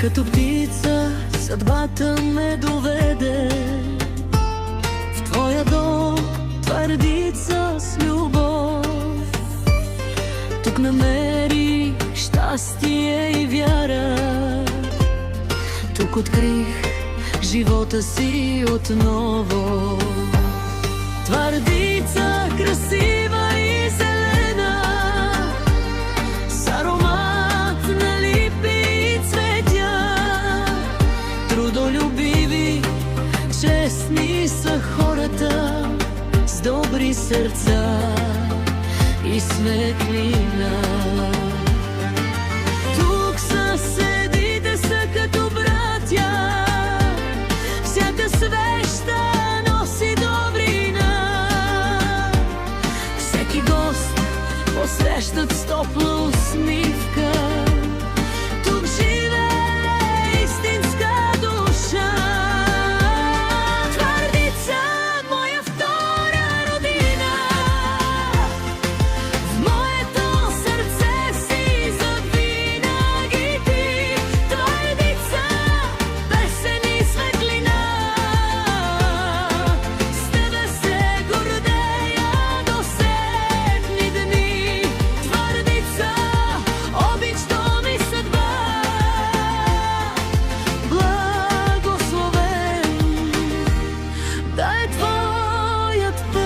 Като птица съдбата ме доведе в твоя дом, твърдица с любов. Тук намерих щастие и вяра, тук открих живота си отново. Твърдица красива и зелена, с аромат на липи и цветя. Трудолюбиви, честни са хората, с добри сърца и светлина. Тук съседите са като братя, всяка свеща носи добрина. Всеки гост посрещат с топла усмивка. Тук живее истинска душа. Твърдица, моя втора родина, в моето сърце си завинаги ти. Твърдица, песен и светлина, с тебе се гордея до сетни дни. Твърдица, обич, дом и съдба, благословен да е твоят път.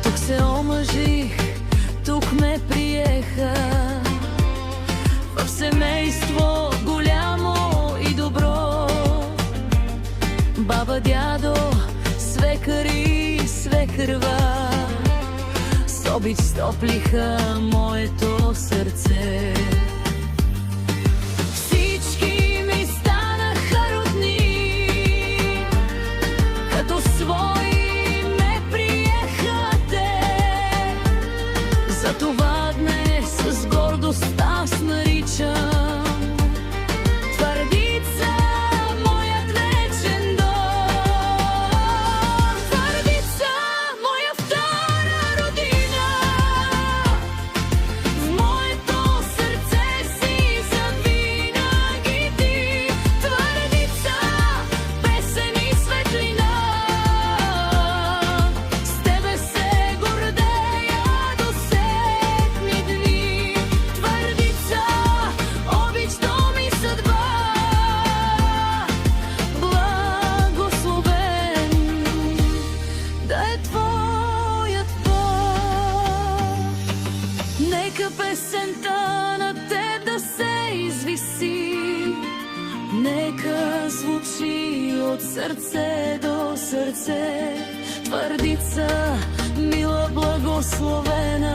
Тук се омъжих, тук ме приеха в семейство голямо и добро. Баба, дядо, свекър и свекърва с обич стоплиха моето сърце. Всички ми станаха родни, като свои ме приеха те. Затова днес с гордост аз наричам Твърдица моят вечен дом. Твърдица, моя втора родина, в моето сърце си завинаги ти. Твърдица, песен и светлина, с тебе се гордея до сетни дни. Твърдица, обич, дом и съдба, благословен да е твоят път. Нека песента на теб да се извиси, нека звучи от сърце до сърце. Твърдица, мила, благословена.